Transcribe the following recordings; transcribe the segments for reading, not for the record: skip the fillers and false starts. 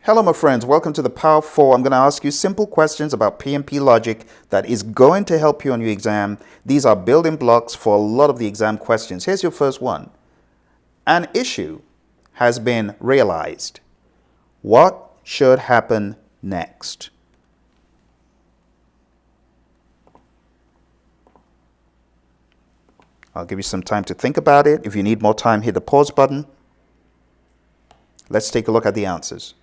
Hello, my friends. Welcome to the Power 4. I'm going to ask you simple questions about PMP logic that is going to help you on your exam. These are building blocks for a lot of the exam questions. Here's your first one. An issue has been realized. What should happen next? I'll give you some time to think about it. If you need more time, hit the pause button. Let's take a look at the answers.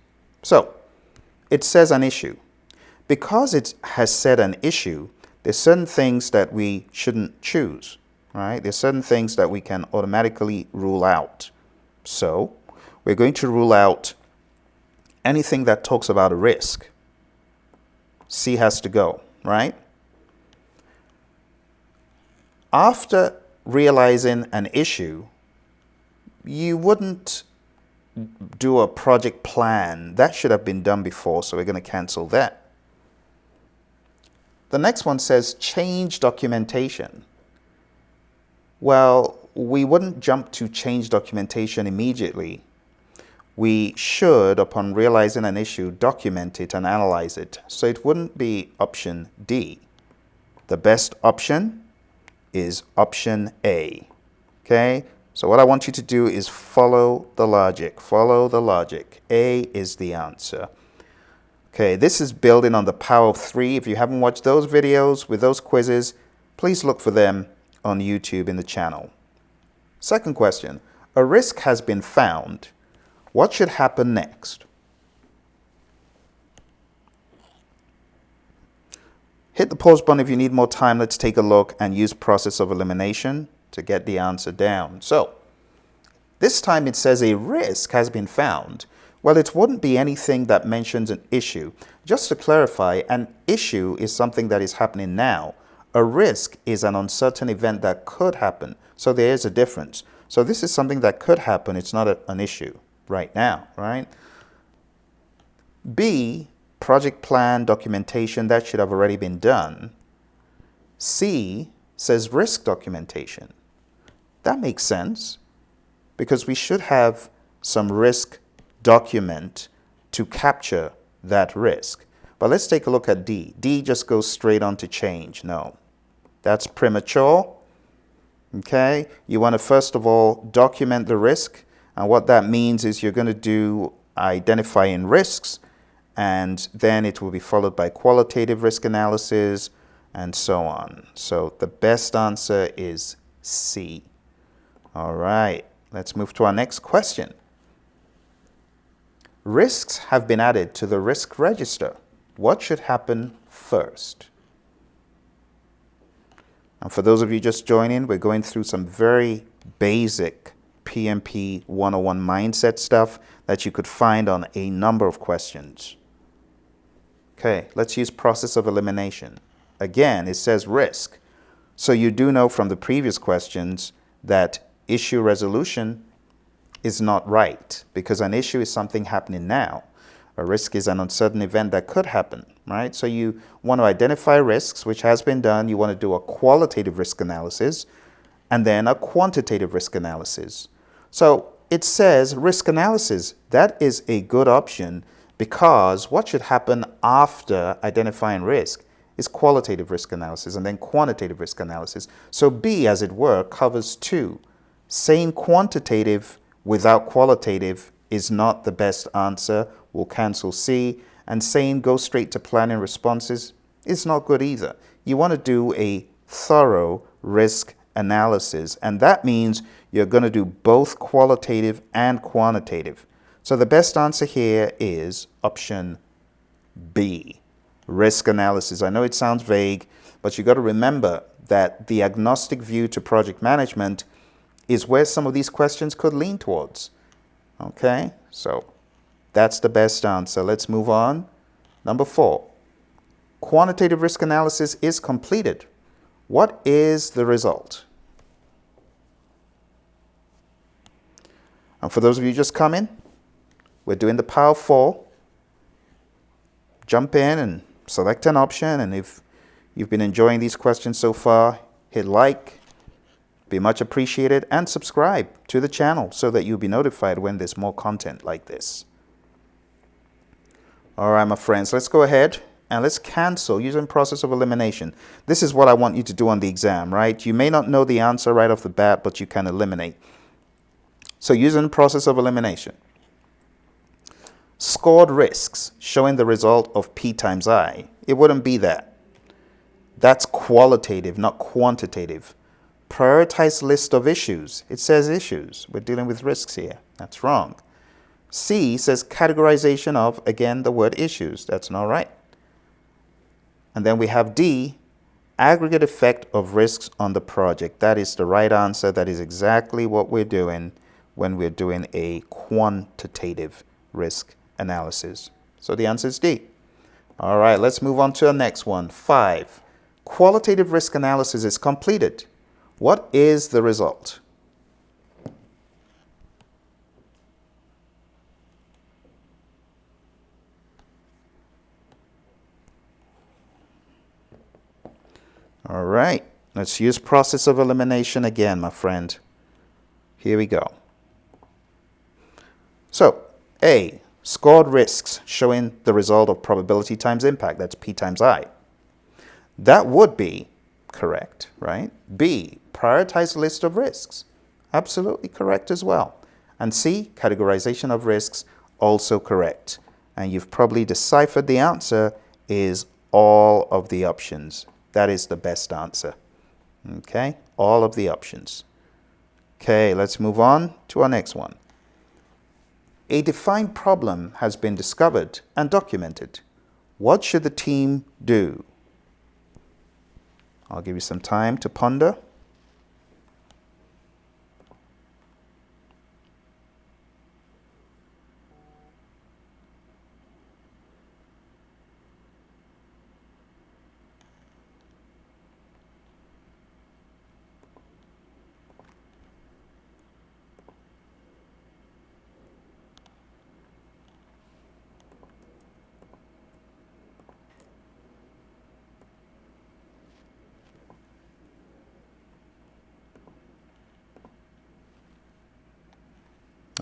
So, it says an issue. Because it has said an issue, there's certain things that we shouldn't choose, right? There's certain things that we can automatically rule out. So, we're going to rule out anything that talks about a risk. C has to go, right? After realizing an issue, you wouldn't do a project plan. That should have been done before, so we're going to cancel that. The next one says change documentation. Well, we wouldn't jump to change documentation immediately. We should, upon realizing an issue, document it and analyze it. So it wouldn't be option D. The best option is option A. Okay? So what I want you to do is follow the logic. Follow the logic. A is the answer. Okay, this is building on the power of 3. If you haven't watched those videos with those quizzes, please look for them on YouTube in the channel. Second question. A risk has been found. What should happen next? Hit the pause button if you need more time. Let's take a look and use process of elimination to get the answer down. So, this time it says a risk has been found. Well, it wouldn't be anything that mentions an issue. Just to clarify, an issue is something that is happening now. A risk is an uncertain event that could happen. So there is a difference. So this is something that could happen. It's not an issue right now, right? B, project plan, documentation, that should have already been done. C says risk documentation. That makes sense because we should have some risk document to capture that risk. But let's take a look at D. D just goes straight on to change. No, that's premature. Okay, you want to first of all document the risk, and what that means is you're going to do identifying risks, and then it will be followed by qualitative risk analysis and so on. So the best answer is C. All right, let's move to our next question. Risks have been added to the risk register. What should happen first? And for those of you just joining, we're going through some very basic PMP 101 mindset stuff that you could find on a number of questions. Okay, let's use process of elimination. Again, it says risk. So you do know from the previous questions that issue resolution is not right because an issue is something happening now. A risk is an uncertain event that could happen, right? So you want to identify risks, which has been done. You want to do a qualitative risk analysis and then a quantitative risk analysis. So it says risk analysis. That is a good option because what should happen after identifying risk is qualitative risk analysis and then quantitative risk analysis. So B, as it were, covers two. Saying quantitative without qualitative is not the best answer. We'll cancel C. And saying go straight to planning responses is not good either. You want to do a thorough risk analysis, and that means you're going to do both qualitative and quantitative. So the best answer here is option B, risk analysis. I know it sounds vague, but you got to remember that the agnostic view to project management is where some of these questions could lean towards. Okay, so that's the best answer. Let's move on. Number 4, quantitative risk analysis is completed. What is the result? And for those of you just coming, we're doing the Power 4. Jump in and select an option, and if you've been enjoying these questions so far, hit like. Be much appreciated, and subscribe to the channel so that you'll be notified when there's more content like this. All right, my friends, let's go ahead and let's cancel using process of elimination. This is what I want you to do on the exam, right? You may not know the answer right off the bat, but you can eliminate. So using process of elimination. Scored risks showing the result of P times I. It wouldn't be that. That's qualitative, not quantitative. Prioritize list of issues. It says issues. We're dealing with risks here. That's wrong. C says categorization of, again, the word issues. That's not right. And then we have D, aggregate effect of risks on the project. That is the right answer. That is exactly what we're doing when we're doing a quantitative risk analysis. So the answer is D. All right, let's move on to the next one. 5. Qualitative risk analysis is completed. What is the result? All right, let's use process of elimination again, my friend. Here we go. So, A, scored risks showing the result of probability times impact. That's P times I. That would be correct, right? B, prioritize list of risks. Absolutely correct as well. And C, categorization of risks, also correct. And you've probably deciphered the answer is all of the options. That is the best answer. Okay, all of the options. Okay, let's move on to our next one. A defined problem has been discovered and documented. What should the team do? I'll give you some time to ponder.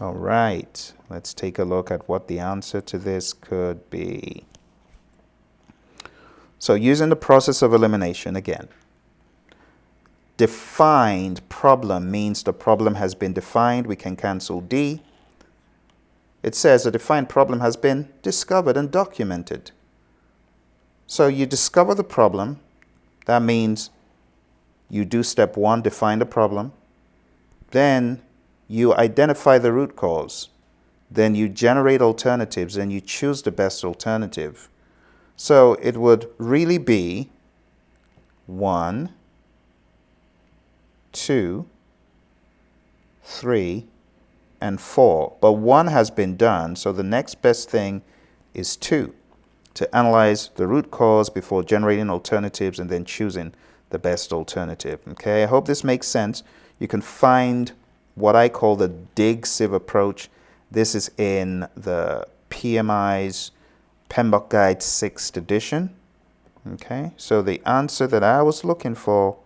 All right, let's take a look at what the answer to this could be. So using the process of elimination again. Defined problem means the problem has been defined. We can cancel D. It says a defined problem has been discovered and documented. So you discover the problem. That means you do step 1, define the problem. Then you identify the root cause. Then you generate alternatives and you choose the best alternative. So it would really be 1, 2, 3, and 4. But 1 has been done, so the next best thing is 2, to analyze the root cause before generating alternatives and then choosing the best alternative. Okay, I hope this makes sense. You can find what I call the dig sieve approach. This is in the PMI's PMBOK Guide 6th edition. Okay, so the answer that I was looking for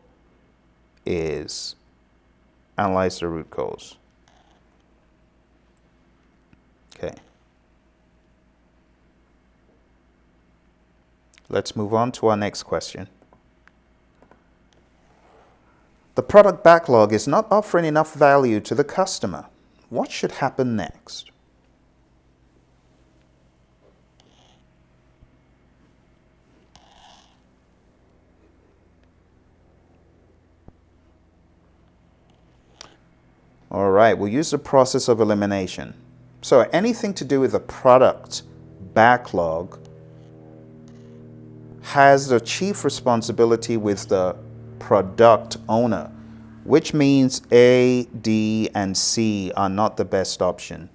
is analyze the root cause. Okay. Let's move on to our next question. The product backlog is not offering enough value to the customer. What should happen next? All right, we'll use the process of elimination. So anything to do with the product backlog has the chief responsibility with the product owner, which means A, D, and C are not the best option.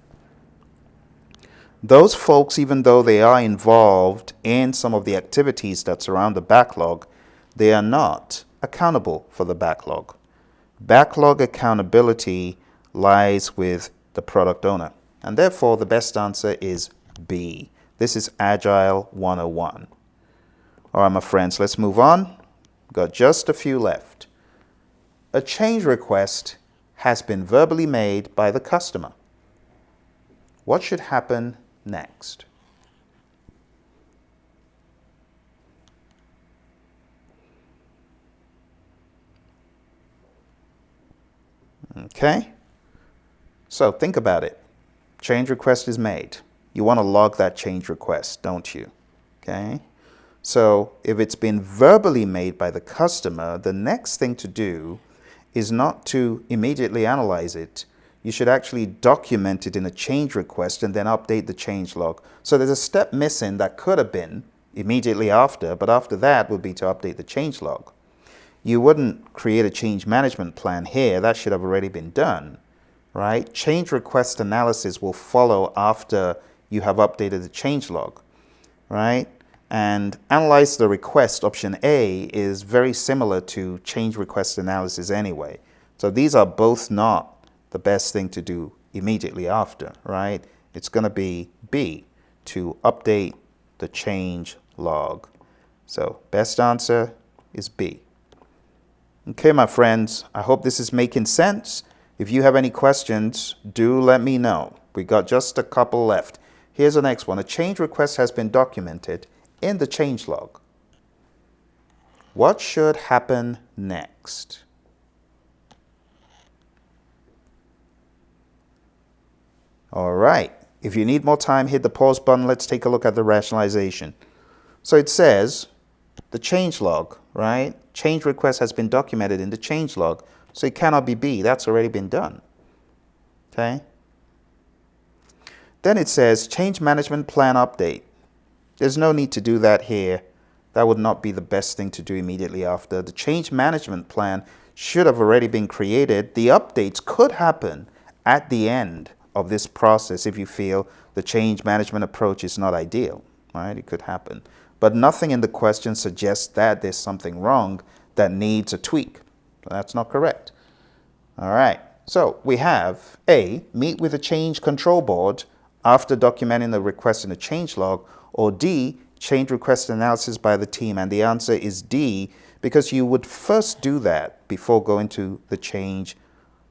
Those folks, even though they are involved in some of the activities that surround the backlog, they are not accountable for the backlog. Backlog accountability lies with the product owner, and therefore the best answer is B. This is Agile 101. All right, my friends, let's move on. Got just a few left. A change request has been verbally made by the customer. What should happen next? Okay? So think about it. Change request is made. You want to log that change request, don't you? Okay? So if it's been verbally made by the customer, the next thing to do is not to immediately analyze it. You should actually document it in a change request and then update the change log. So there's a step missing that could have been immediately after, but after that would be to update the change log. You wouldn't create a change management plan here. That should have already been done, right? Change request analysis will follow after you have updated the change log, right? And analyze the request, option A, is very similar to change request analysis anyway. So these are both not the best thing to do immediately after, right? It's going to be B, to update the change log. So best answer is B. Okay, my friends, I hope this is making sense. If you have any questions, do let me know. We got just a couple left. Here's the next one. A change request has been documented in the change log. What should happen next? All right. If you need more time, hit the pause button. Let's take a look at the rationalization. So it says the change log, right? Change request has been documented in the change log, so it cannot be B. That's already been done. Okay? Then it says change management plan update. There's no need to do that here. That would not be the best thing to do immediately after. The change management plan should have already been created. The updates could happen at the end of this process if you feel the change management approach is not ideal, right? It could happen. But nothing in the question suggests that there's something wrong that needs a tweak. So that's not correct. All right. So we have A, meet with a change control board after documenting the request in the change log, or D, change request analysis by the team. And the answer is D, because you would first do that before going to the change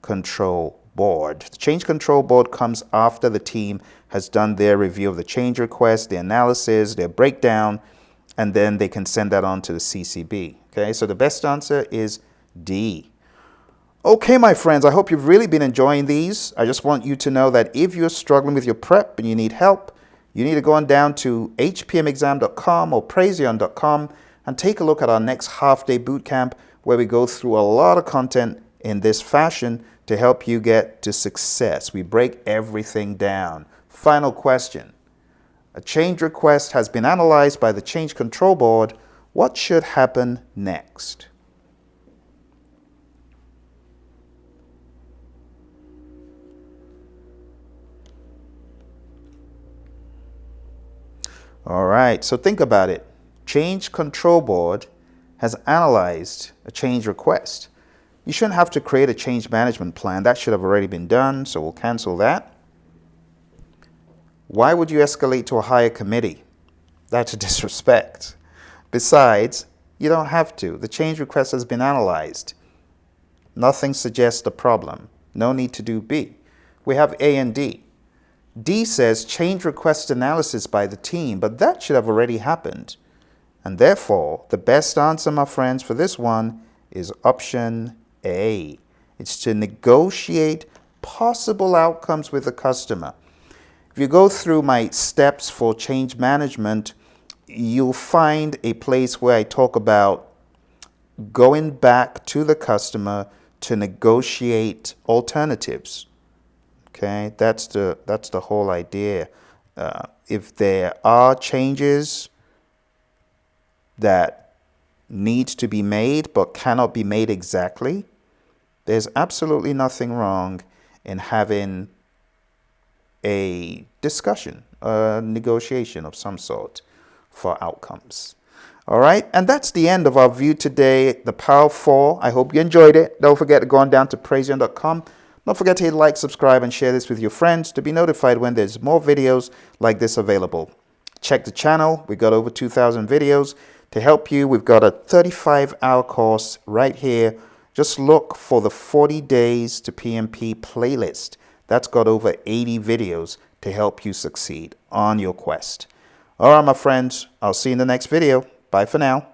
control board. The change control board comes after the team has done their review of the change request, the analysis, their breakdown, and then they can send that on to the CCB. Okay, so the best answer is D. Okay, my friends, I hope you've really been enjoying these. I just want you to know that if you're struggling with your prep and you need help, you need to go on down to hpmexam.com or praizion.com and take a look at our next half-day bootcamp where we go through a lot of content in this fashion to help you get to success. We break everything down. Final question. A change request has been analyzed by the change control board. What should happen next? All right, so think about it. Change control board has analyzed a change request. You shouldn't have to create a change management plan. That should have already been done, so we'll cancel that. Why would you escalate to a higher committee? That's a disrespect. Besides, you don't have to. The change request has been analyzed. Nothing suggests a problem. No need to do B. We have A and D. D says change request analysis by the team, but that should have already happened. And therefore, the best answer, my friends, for this one is option A. It's to negotiate possible outcomes with the customer. If you go through my steps for change management, you'll find a place where I talk about going back to the customer to negotiate alternatives. Okay, that's the whole idea. If there are changes that need to be made but cannot be made exactly, there's absolutely nothing wrong in having a discussion, a negotiation of some sort for outcomes. All right, and that's the end of our view today, the Power of 4. I hope you enjoyed it. Don't forget to go on down to praizion.com. Don't forget to hit like, subscribe, and share this with your friends to be notified when there's more videos like this available. Check the channel. We got over 2,000 videos to help you. We've got a 35-hour course right here. Just look for the 40 Days to PMP playlist. That's got over 80 videos to help you succeed on your quest. All right, my friends, I'll see you in the next video. Bye for now.